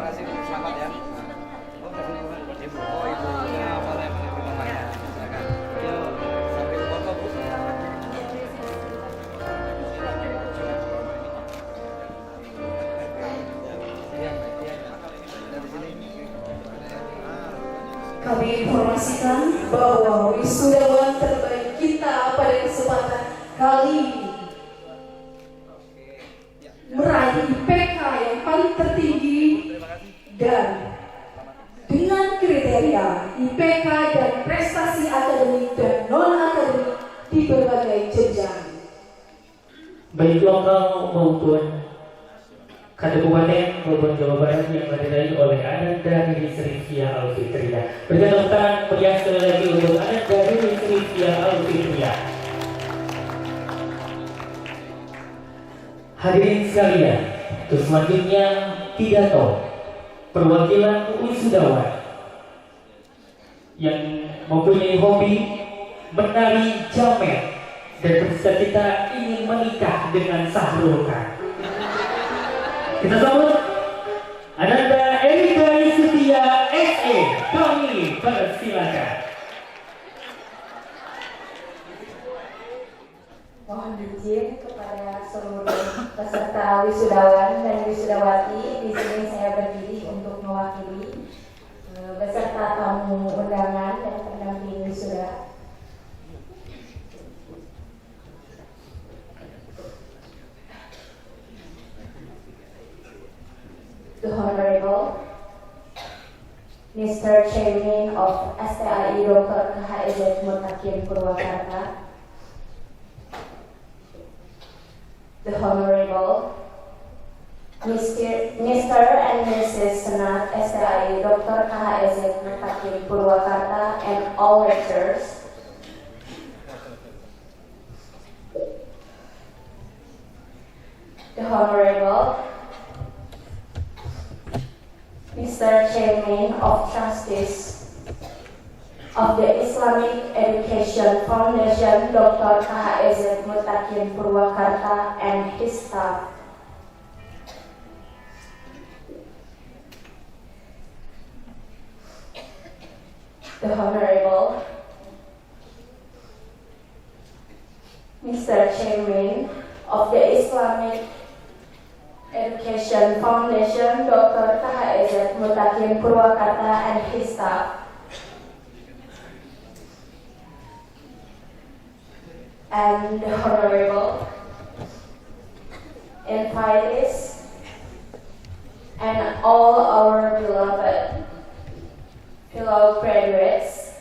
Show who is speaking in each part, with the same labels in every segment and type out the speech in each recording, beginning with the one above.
Speaker 1: kasih selamat ya. Ibu, oh ibunya boleh menerima namanya. Silakan. Yuk, sampai foto Bu.
Speaker 2: Kami informasikan bahwa wisudawan terbaik kita pada kesempatan kali ini meraih IPK yang paling tertinggi dan dengan kriteria IPK dan prestasi akademik dan non-akademik di berbagai jenjang.
Speaker 3: Baik lokal maupun kabupaten maupun Jawa Barat yang diraih oleh Ananda Diri Rizkia Alfitria. Berikan tepuk tangan meriah sekali lagi untuk Ananda Diri Rizkia Alfitria. Hadirin sekalian, terus selanjutnya pidato perwakilan wisudawan yang mempunyai hobi menari jamet dan bercita-cita ingin menikah dengan Sahrul Khan. Kita sambut Ananda Erika Setia SE. Kami persilakan.
Speaker 2: Mohon izin kepada seluruh peserta wisudawan dan wisudawati. Di sini saya berdiri untuk mewakili beserta tamu undangan dan pendamping wisuda. The Honorable Mr. Chairman of STAI Dr. KHZ Mutakin Purwakarta, the Honorable Mr. and Mrs. Senat STAI Dr. KHZ Mutakin Purwakarta and all lecturers, the Honorable Mr. Chairman of Trustees of the Islamic Education Foundation, Dr. KHZ Mutakin Purwakarta and his staff. The Honorable Mr. Chairman of the Islamic Education Foundation, Dr. KHZ Mutakin Purwakarta and his staff. And the Honorable invitees and all our beloved fellow graduates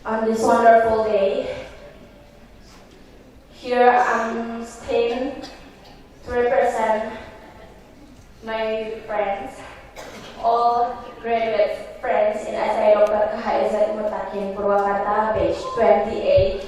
Speaker 2: on this wonderful day. Here I'm staying to represent my friends, all graduate friends in SI Dr. KHZ Mutakin Purwakarta, batch 28.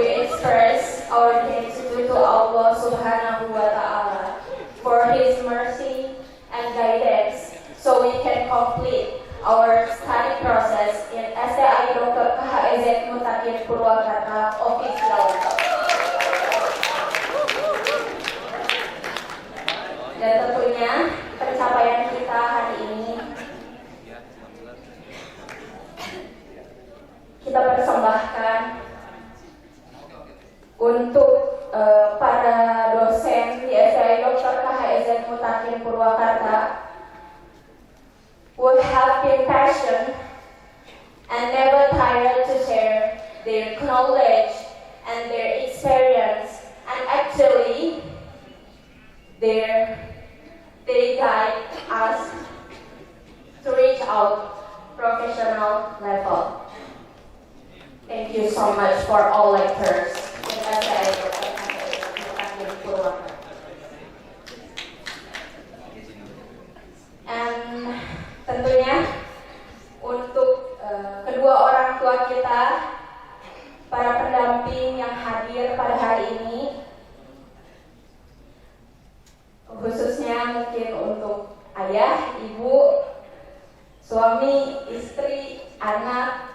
Speaker 2: We express our gratitude to Allah Subhanahu wa Ta'ala for His mercy and guidance, so we can complete our study process in STAI Dr. KHZ Mutakin Purwakarta official. Dan tentunya pencapaian kita hari ini kita persembahkan untuk para dosen di STAI Dr. KHZ Mutakin Purwakarta who have been passionate and never tired to share their knowledge and their experience, and actually they guide us to reach out professional level. Thank you so much for all lecturers. And tentunya untuk kedua orang tua kita, para pendamping yang hadir pada hari ini, khususnya mungkin untuk ayah, ibu, suami, istri, anak,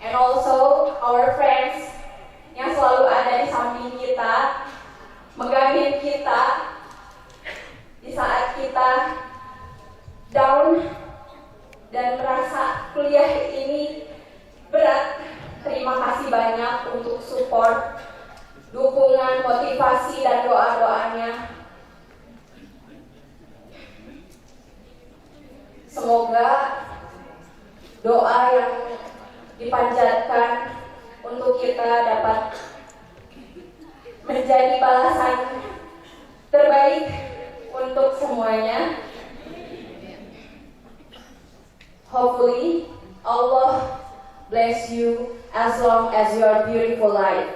Speaker 2: and also dan merasa kuliah ini berat, terima kasih banyak untuk support, dukungan, motivasi, dan doa-doanya. Semoga doa yang dipanjatkan untuk kita dapat menjadi balasan terbaik untuk semuanya. Hopefully, Allah bless you as long as your beautiful life.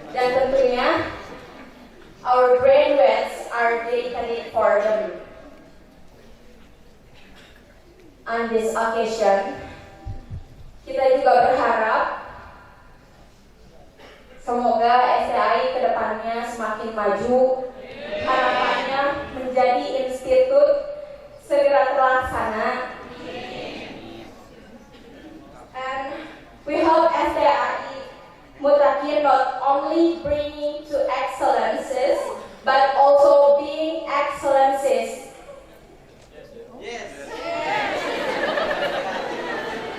Speaker 2: Dan tentunya, our graduates are dedicated for them. On this occasion, kita juga berharap semoga STI kedepannya semakin maju, harapannya menjadi institut segera terlaksana. And we hope STI Mutakin not only bringing to excellences, but also being excellences.
Speaker 1: Yes.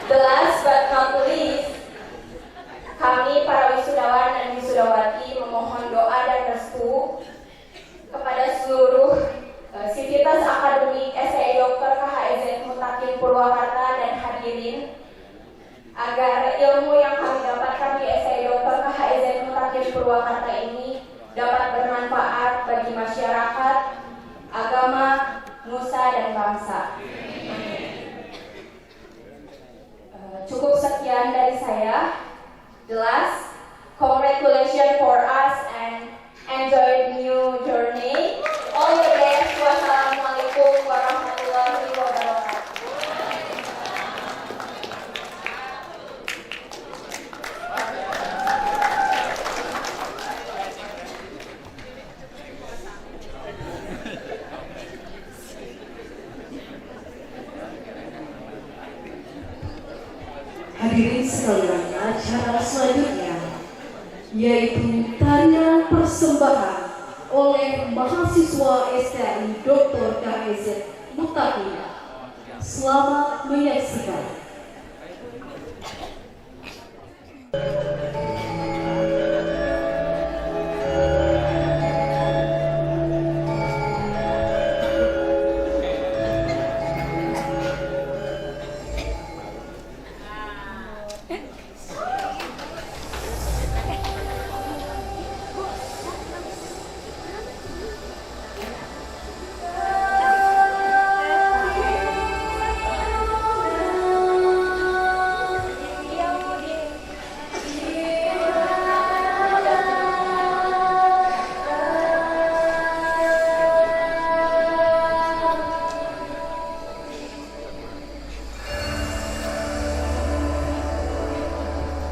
Speaker 2: The last but not least, kami para wisudawan dan wisudawati memohon doa dan restu kepada seluruh sivitas akademik STI Dr. KHIZ Mutakin Purwakarta dan hadirin, agar ilmu yang kami dapatkan di STI Dr. KHIZ Mutakin Purwakarta ini dapat bermanfaat bagi masyarakat, agama, nusa, dan bangsa. Cukup sekian dari saya. The last, congratulations for us and enjoy the new journey. All the best. Wassalamualaikum warahmatullahi wabarakatuh.
Speaker 4: Hadirin sekalian, acara selanjutnya yaitu tarian persembahan oleh mahasiswa STI Dr. KHIZ Mutakin. Selamat menyaksikan.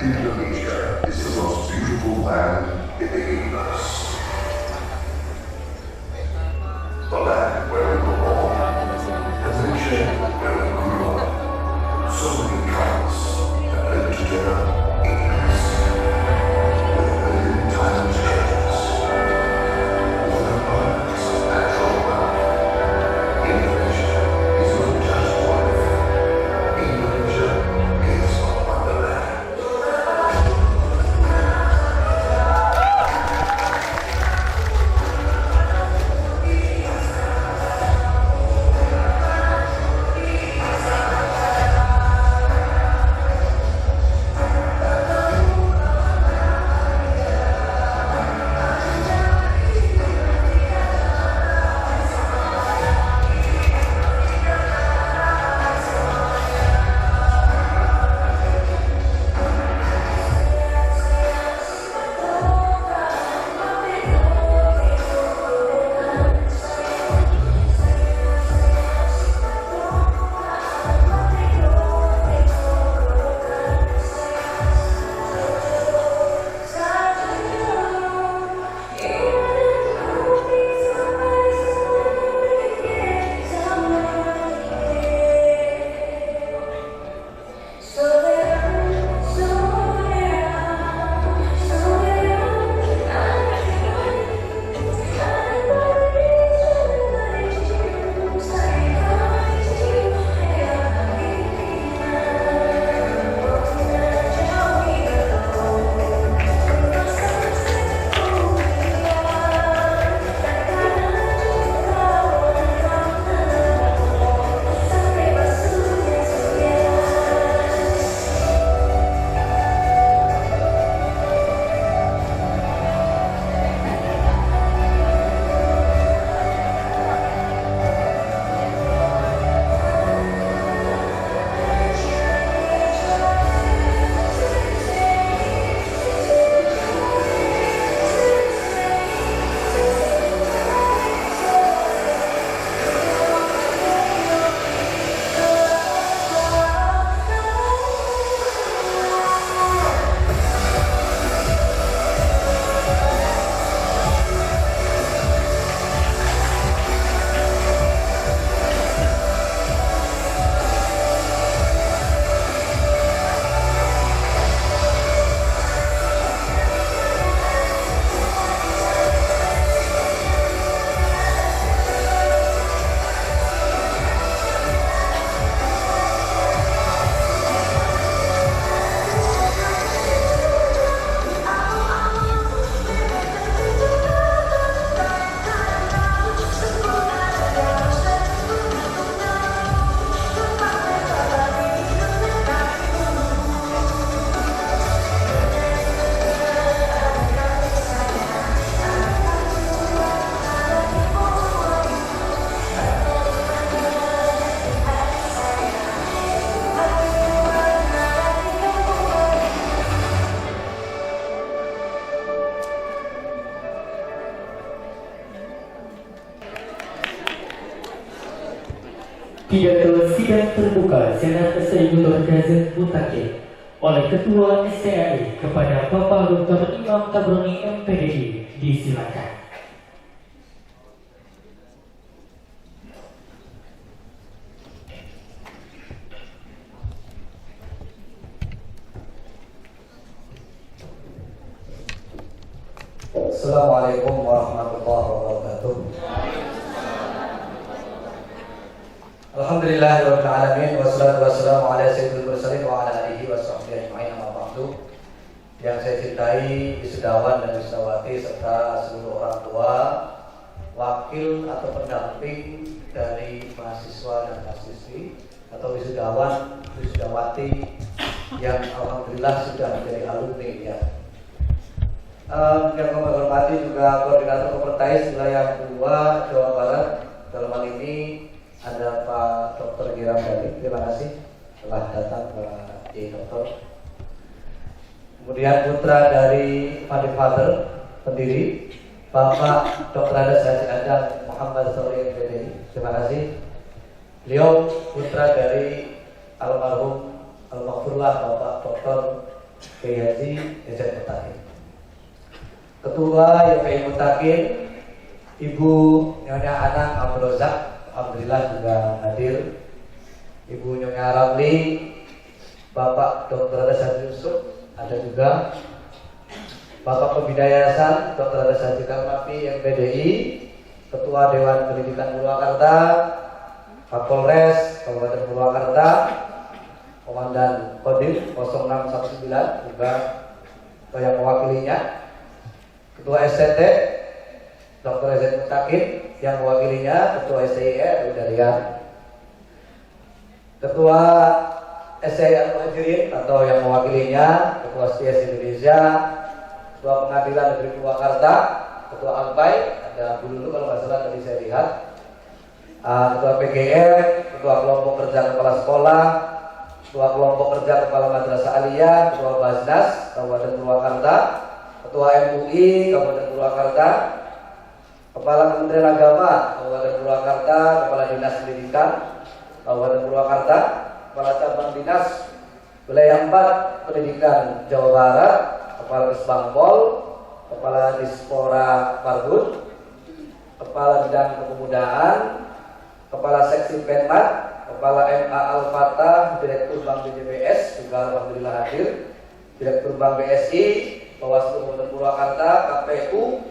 Speaker 5: Indonesia is the most beautiful land in the universe. The land where we were born, the nation where we grew up. So many tribes that live together in peace, with a million times changes. With an abundance of natural wealth, Indonesia is not just wonderful. Indonesia is a wonderland.
Speaker 3: Pidato sidang terbuka Senat Dr. Kazim Mutakin oleh Ketua STAI kepada Bapak Dr. Imam Tabroni MPDI disilakan.
Speaker 1: Assalamualaikum warahmatullahi wabarakatuh. Alhamdulillahirabbil alamin wassalatu wassalamu ala sayyidil mursalin wa ala alihi washabbihi ajmain amma ba'du. Yang saya cintai wisudawan dan wisudawati serta seluruh orang tua, wakil atau pendamping dari mahasiswa dan mahasiswi atau wisudawan, wisudawati yang alhamdulillah sudah menjadi alumni ya. Yang kami hormati juga koordinator Kopertais wilayah 2 Jawa Barat. Dalam hal ini ada Pak Dr. Giram Dali, terima kasih telah datang Pak Dr. Kemudian putra dari Father pendiri Bapak Dr. Adas Haji Adang Muhammad Sori MPDI, terima kasih. Beliau putra dari almarhum almarhumlah Bapak Dr. Kiai Haji Ejen Mutakin. Ketua YPI Mutakin, Ibu Nyonya Anang Abdul Razak, alhamdulillah juga hadir. Ibu Nyonya Ramli, Bapak Dr. Adas Haji Yusuf, ada juga. Bapak Pembina Yayasan Dr. Adas Haji Karmafi MPDI, Ketua Dewan Pendidikan Purwakarta, Pak Polres Kabupaten Purwakarta, Komandan Kodim 0619 juga yang mewakilinya. Ketua STT Dr. Ezen Mutakin yang mewakilinya, Ketua STIE Udarian, Ketua STI Al-Muhajirin atau yang mewakilinya, Ketua STIS Indonesia, Ketua Pengadilan Negeri Purwakarta, Ketua Alpai, ada Bu Lulu kalau nggak salah tadi saya lihat, Ketua PGR, Ketua Kelompok Kerja Kepala Sekolah, Ketua Kelompok Kerja Kepala Madrasah Aliyah, Ketua Basnas Kabupaten Purwakarta, Ketua MUI Kabupaten Purwakarta, Kepala Kementerian Agama Kabupaten Purwakarta, Kepala Dinas Pendidikan Kabupaten Purwakarta, Kepala Cabang Dinas Wilayah 4 Pendidikan Jawa Barat, Kepala Kesbangpol, Kepala Dispora Parbud, Kepala Bidang Kepemudaan, Kepala Seksi Penmat, Kepala MA Al-Fatah, Direktur Bank BJBS juga alhamdulillah hadir, Direktur Bank BSI, Bawaslu Kabupaten Purwakarta, KPU,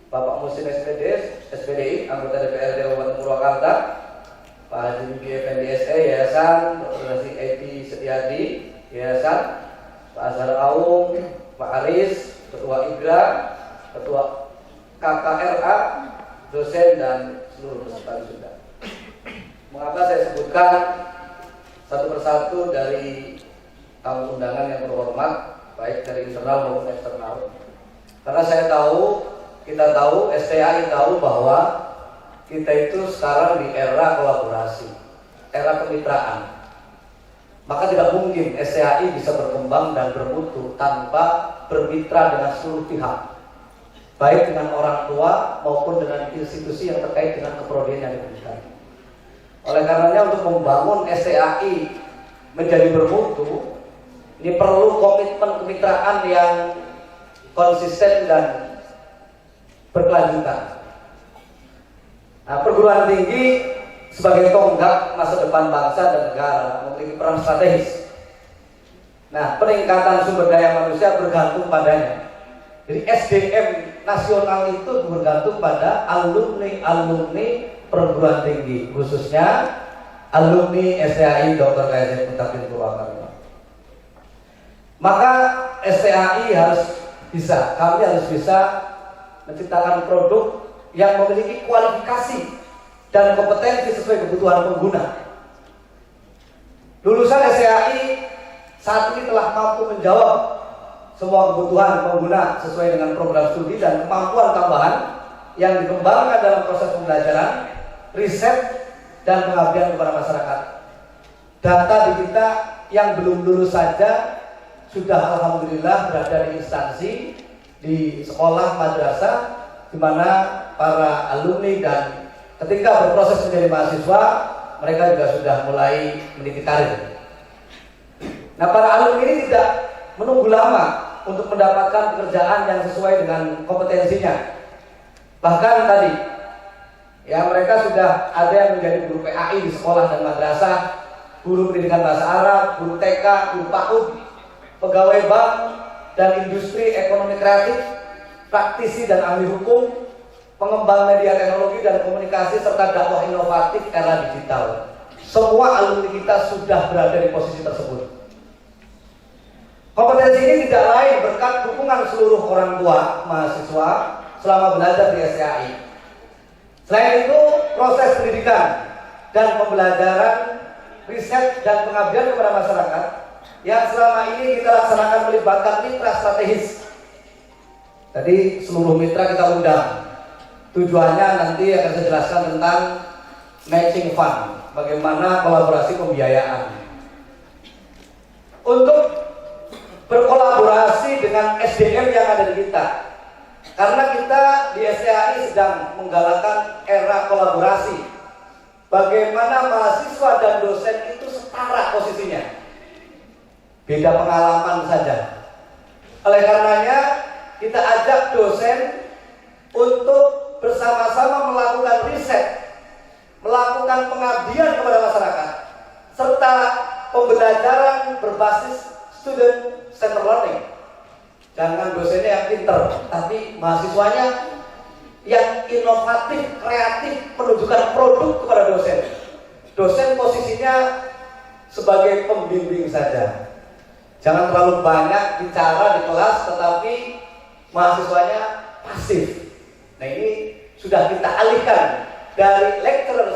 Speaker 1: Bapak Musin SPDI, anggota DPRD Kabupaten Purwakarta, Pak Haji Bibi Effendi SE, Yayasan, Dr. Nasi Edi Setiadi, Yayasan, Pak Azhar Aung, Pak Aris, Ketua IGRA, Ketua KKRA, dosen dan seluruh peserta wisuda. Mengapa saya sebutkan satu persatu dari tamu undangan yang terhormat, baik dari internal maupun eksternal. Karena kita tahu, STAI tahu bahwa kita itu sekarang di era kolaborasi, era kemitraan. Maka tidak mungkin STAI bisa berkembang dan bermutu tanpa bermitra dengan seluruh pihak, baik dengan orang tua maupun dengan institusi yang terkait dengan keprodian yang diberikan. Oleh karenanya untuk membangun STAI menjadi bermutu, ini perlu komitmen kemitraan yang konsisten dan berkelanjutan. Nah, perguruan tinggi sebagai tonggak masa depan bangsa dan negara memiliki peran strategis. Nah, peningkatan sumber daya manusia bergantung padanya. Jadi SDM nasional itu bergantung pada alumni perguruan tinggi, khususnya alumni STAI Dr. Kazim Mutakin Purwakarta. Maka STAI kami harus bisa menciptakan produk yang memiliki kualifikasi dan kompetensi sesuai kebutuhan pengguna. Lulusan STAI saat ini telah mampu menjawab semua kebutuhan pengguna sesuai dengan program studi dan kemampuan tambahan yang dikembangkan dalam proses pembelajaran, riset, dan pengabdian kepada masyarakat. Data di kita yang belum lulus saja sudah alhamdulillah berada di instansi, di sekolah madrasah, di mana para alumni dan ketika berproses menjadi mahasiswa mereka juga sudah mulai meniti karir. Nah, para alumni ini tidak menunggu lama untuk mendapatkan pekerjaan yang sesuai dengan kompetensinya. Bahkan tadi, ya mereka sudah ada yang menjadi guru PAI di sekolah dan madrasah, guru pendidikan bahasa Arab, guru TK, guru PAUD, pegawai bank dan industri ekonomi kreatif, praktisi dan ahli hukum, pengembang media teknologi dan komunikasi, serta dakwah inovatif era digital. Semua alumni kita sudah berada di posisi tersebut. Kompetensi ini tidak lain berkat dukungan seluruh orang tua mahasiswa selama belajar di STAI. Selain itu, proses pendidikan dan pembelajaran, riset dan pengabdian kepada masyarakat yang selama ini kita laksanakan melibatkan mitra strategis. Tadi seluruh mitra kita undang. Tujuannya nanti akan saya jelaskan tentang matching fund, bagaimana kolaborasi pembiayaan. Untuk berkolaborasi dengan SDM yang ada di kita, karena kita di STAI sedang menggalakkan era kolaborasi. Bagaimana mahasiswa dan dosen itu setara posisinya, beda pengalaman saja. Oleh karenanya kita ajak dosen untuk bersama-sama melakukan riset, melakukan pengabdian kepada masyarakat, serta pembelajaran berbasis student center learning. Jangan dosennya yang pinter, tapi mahasiswanya yang inovatif, kreatif, menunjukkan produk kepada dosen. Dosen posisinya sebagai pembimbing saja. Jangan terlalu banyak bicara di kelas, tetapi mahasiswanya pasif. Nah, ini sudah kita alihkan dari lecturer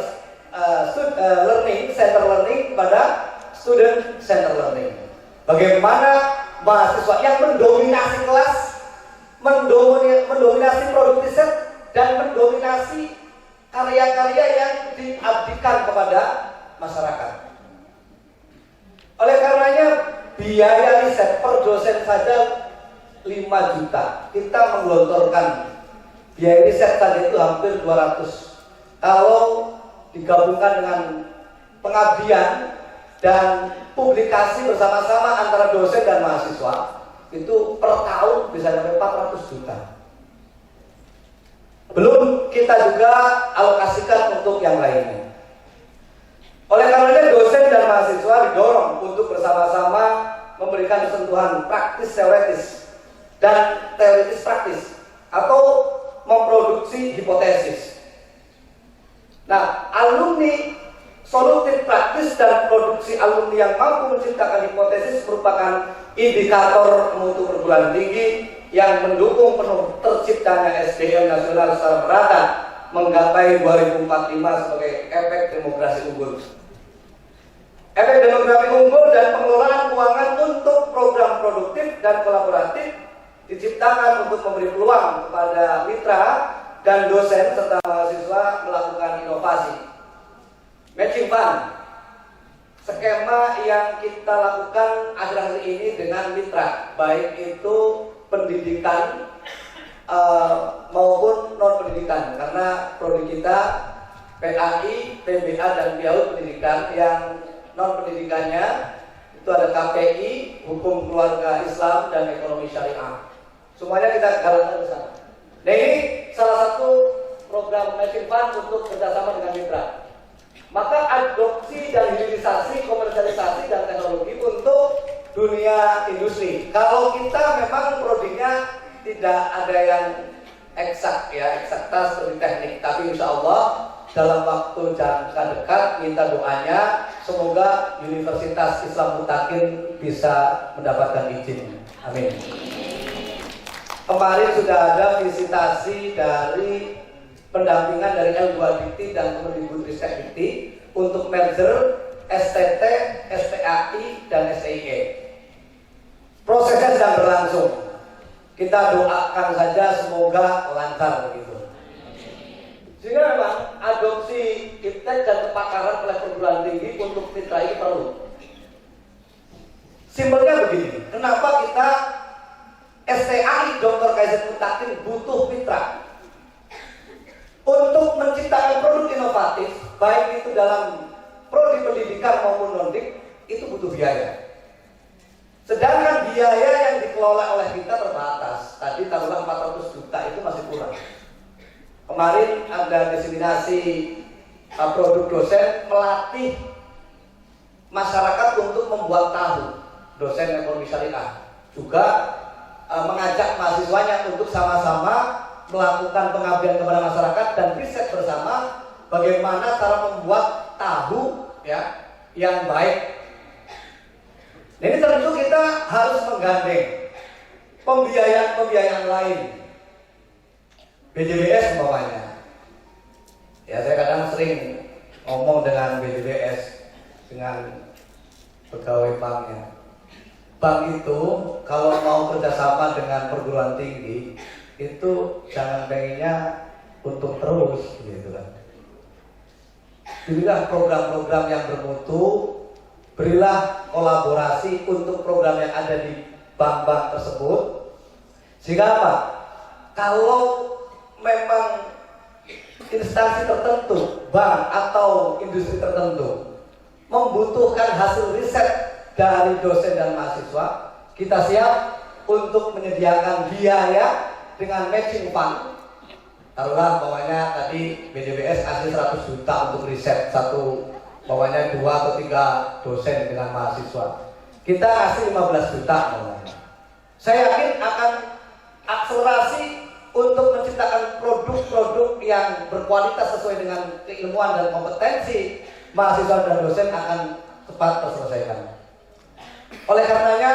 Speaker 1: learning, center learning kepada student center learning. Bagaimana mahasiswa yang mendominasi kelas, mendominasi produk riset, dan mendominasi karya-karya yang diabdikan kepada masyarakat. Oleh karenanya biaya riset per dosen saja 5 juta. Kita menggelontorkan biaya riset tadi itu hampir 200. Kalau digabungkan dengan pengabdian dan publikasi bersama-sama antara dosen dan mahasiswa, itu per tahun bisa sampai 400 juta. Belum kita juga alokasikan untuk yang lainnya. Oleh karenanya dosen dan mahasiswa didorong untuk bersama-sama memberikan sentuhan praktis teoretis dan teoritis praktis, atau memproduksi hipotesis. Nah, alumni solutif praktis dan produksi alumni yang mampu menciptakan hipotesis merupakan indikator mutu perguruan tinggi yang mendukung penuh terciptanya SDM nasional secara merata menggapai 2045 sebagai efek demografi unggul. Efek demografi unggul dan pengelolaan keuangan untuk program produktif dan kolaboratif diciptakan untuk memberi peluang kepada mitra dan dosen serta mahasiswa melakukan inovasi. Matching fund, skema yang kita lakukan akhir-akhir ini dengan mitra, baik itu pendidikan maupun non pendidikan, karena prodi kita PAI, PBA dan PAUD pendidikan. Yang non pendidikannya itu ada KPI, Hukum Keluarga Islam dan Ekonomi Syariah. Semuanya kita galakkan bersama. Nah, ini salah satu program matching fund untuk kerjasama dengan mitra. Maka adopsi dan hilirisasi, komersialisasi dan teknologi untuk dunia industri. Kalau kita memang prodinya tidak ada yang eksak, ya, eksakta seperti teknik, tapi insya Allah dalam waktu jangka dekat minta doanya semoga Universitas Islam Mutakin bisa mendapatkan izin. Amin. Kemarin sudah ada visitasi dari pendampingan dari L2 Dikti dan Kemendikbudristek Dikti untuk merger STT, STAI, dan STIE. Prosesnya sedang berlangsung. Kita doakan saja semoga lancar begitu. Sehingga memang adopsi iptek dan kepakaran oleh perguruan tinggi untuk mitra ini perlu. Simpelnya begini, kenapa kita STAI Dr. Kaizen Mutakin butuh mitra untuk menciptakan produk inovatif, baik itu dalam dikdar maupun non-dik itu butuh biaya. Sedangkan biaya yang dikelola oleh kita terbatas. Tadi taruhlah 400 juta itu masih kurang. Kemarin ada diseminasi produk dosen melatih masyarakat untuk membuat tahu. Dosen ekonomi syariah juga mengajak mahasiswanya untuk sama-sama melakukan pengabdian kepada masyarakat dan riset bersama bagaimana cara membuat tahu ya yang baik. Ini tentu kita harus menggandeng pembiayaan lain, BJBS umpamanya. Ya, saya kadang sering ngomong dengan BJBS, dengan pegawai banknya. Bank itu kalau mau kerjasama dengan perguruan tinggi itu jangan pengennya untuk terus, gitu kan. Berilah program-program yang bermutu, berilah kolaborasi untuk program yang ada di bank-bank tersebut. Sehingga apa? Kalau memang instansi tertentu, bank atau industri tertentu membutuhkan hasil riset dari dosen dan mahasiswa, kita siap untuk menyediakan biaya dengan matching fund. Taruhlah bawahnya tadi BJBS kasih 100 juta untuk riset satu, bawahnya 2 atau 3 dosen dengan mahasiswa. Kita kasih 15 juta bawahnya. Saya yakin akan akselerasi untuk menciptakan produk-produk yang berkualitas sesuai dengan keilmuan dan kompetensi mahasiswa dan dosen akan cepat terselesaikan. Oleh karenanya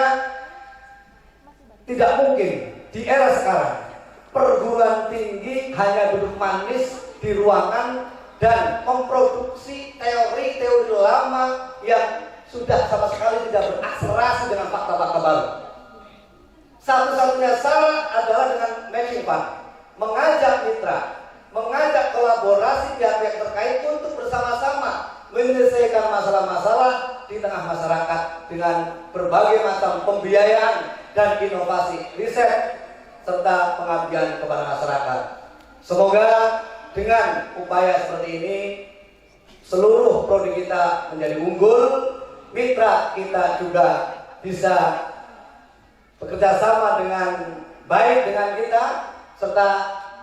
Speaker 1: tidak mungkin di era sekarang perguruan tinggi hanya duduk manis di ruangan dan memproduksi teori-teori lama yang sudah sama sekali tidak berakselerasi dengan fakta-fakta baru. Satu-satunya cara adalah dengan matching fund, mengajak mitra, mengajak kolaborasi pihak-pihak terkait untuk bersama-sama menyelesaikan masalah-masalah di tengah masyarakat dengan berbagai macam pembiayaan dan inovasi riset serta pengabdian kepada masyarakat. Semoga dengan upaya seperti ini seluruh prodi kita menjadi unggul, mitra kita juga bisa bekerja sama dengan baik dengan kita, serta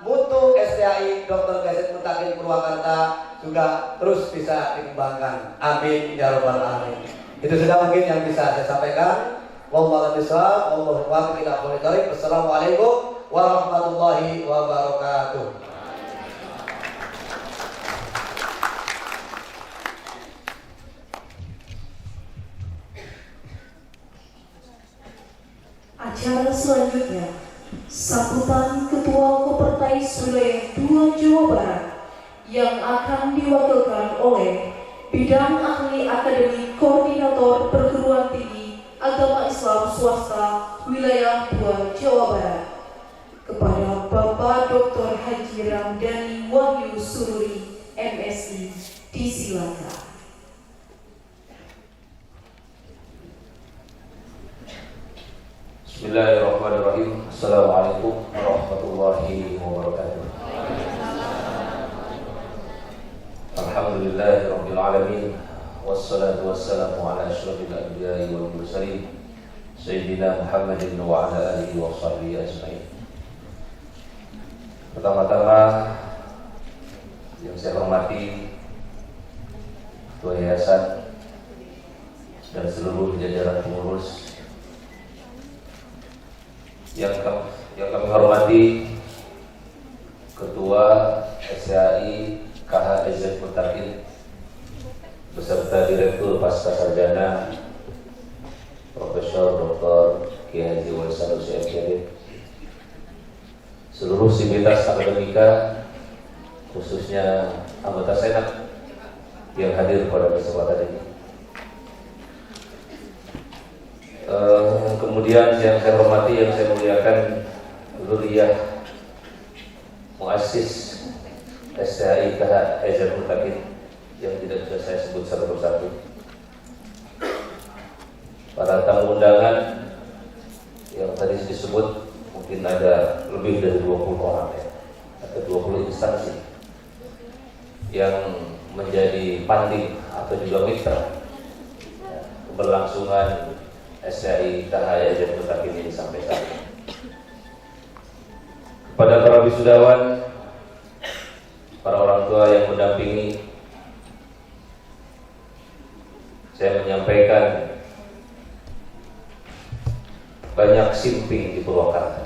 Speaker 1: mutu STAI Dr. Gaisyet Mutakin Purwakarta juga terus bisa dikembangkan. Amin ya rabbal alamin. Itu sudah mungkin yang bisa saya sampaikan. Wallahu a'lam bishawab. Wassalamualaikum warahmatullahi wabarakatuh.
Speaker 4: Acara selanjutnya, sambutan Ketua Kopertais Wilayah 2 Jawa Barat yang akan diwakilkan oleh Bidang Ahli Akademi Koordinator Perguruan Tinggi Agama Islam Swasta Wilayah 2 Jawa Barat kepada Bapak Dr. Haji Ramdhani Wahyu Sururi, MSI, disilakan.
Speaker 6: Bismillahirrahmanirrahim. Assalamualaikum warahmatullahi wabarakatuh. Alhamdulillahirabbil alamin. Wassalatu wassalamu ala asyrafil anbiya'i wal mursalin sayyidina Muhammadin wa ala alihi wa sahbihi ajmain. Pertama-tama yang saya hormati Ketua Yayasan dan seluruh jajaran pengurus, yang kami hormati Ketua STAI KH Gaisyet Mutakin beserta Direktur Pascasarjana Profesor Dr. Kiai Haji Wali Sanusi MKD, seluruh sivitas akademika, khususnya anggota Senat yang hadir pada kesempatan ini. Kemudian yang saya hormati, yang saya muliakan, Dzurriyyah Muassis STAI KH Gaisyet Mutakin yang tidak bisa saya sebut satu persatu. Para tamu undangan yang tadi disebut mungkin ada lebih dari 20 orang ya, atau 20 instansi yang menjadi panding atau juga mitra keberlangsungan STI Hidayat Mutakin ini sampai saat ini. Kepada para wisudawan, para orang tua yang mendampingi, saya menyampaikan banyak simping di Purwakarta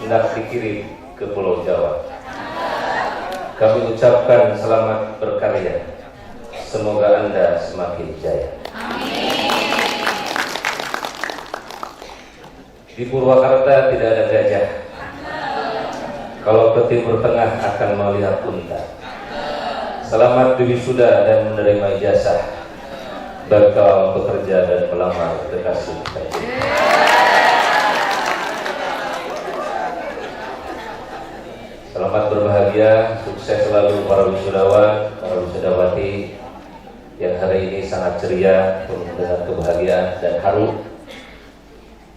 Speaker 6: hendak dikirim ke Pulau Jawa. Kami ucapkan selamat berkarya. Semoga Anda semakin jaya. Di Purwakarta tidak ada gajah. Kalau ke Timur Tengah akan melihat unta. Selamat wisuda dan menerima ijazah. Bakal bekerja dan melamar kekasih. Selamat berbahagia, sukses selalu para wisudawan, para wisudawati yang hari ini sangat ceria, penuh dengan kebahagiaan dan haru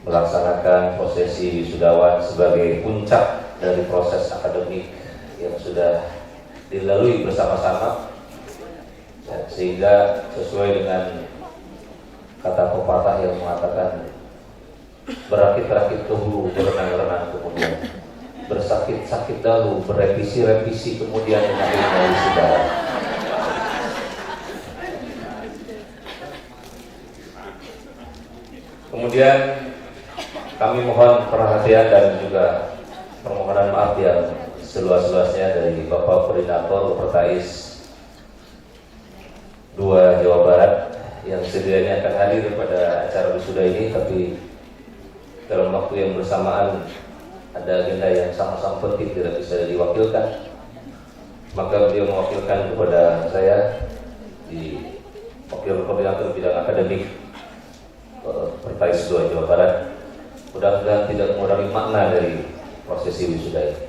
Speaker 6: melaksanakan prosesi wisudawan sebagai puncak dari proses akademik yang sudah dilalui bersama-sama, ya, sehingga sesuai dengan kata pepatah yang mengatakan berakit-rakit ke hulu, berenang-renang kemudian bersakit-sakit dahulu, berrevisi-revisi kemudian akhirnya wisuda. Kemudian kami mohon perhatian dan juga permohonan maaf yang seluas-luasnya dari Bapak Koordinator Pertais 2 Jawa Barat yang sedianya akan hadir pada acara wisuda ini, tapi dalam waktu yang bersamaan ada agenda yang sama-sama penting tidak bisa diwakilkan, maka beliau mewakilkan kepada saya di Wakil Koordinator Bidang Akademik Pertais 2 Jawa Barat. Mudah-mudahan tidak mengurangi makna dari prosesi wisuda ini.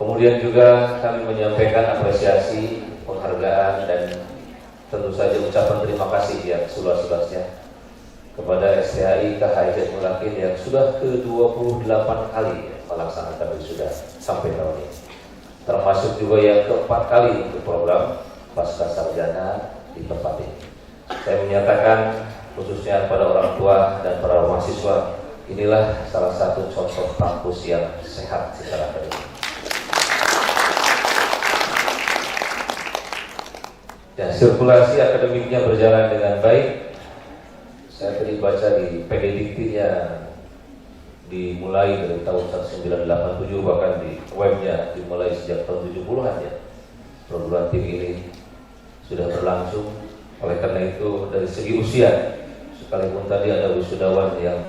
Speaker 6: Kemudian juga kami menyampaikan apresiasi, penghargaan dan tentu saja ucapan terima kasih yang seluas-luasnya kepada STHI Hidayat Mutakin yang sudah ke-28 kali melaksanakan wisuda sampai tahun ini, termasuk juga yang ke-4 kali untuk program pasca sarjana di tempat ini. Saya menyatakan khususnya pada orang tua dan para mahasiswa, inilah salah satu contoh kampus yang sehat secara akademik. Ya, sirkulasi akademiknya berjalan dengan baik. Saya tadi baca di PDDiktinya dimulai dari tahun 1987, bahkan di webnya dimulai sejak tahun 70-an ya. Perguruan tinggi ini sudah berlangsung. Oleh karena itu dari segi usia, sekalipun tadi ada wisudawan yang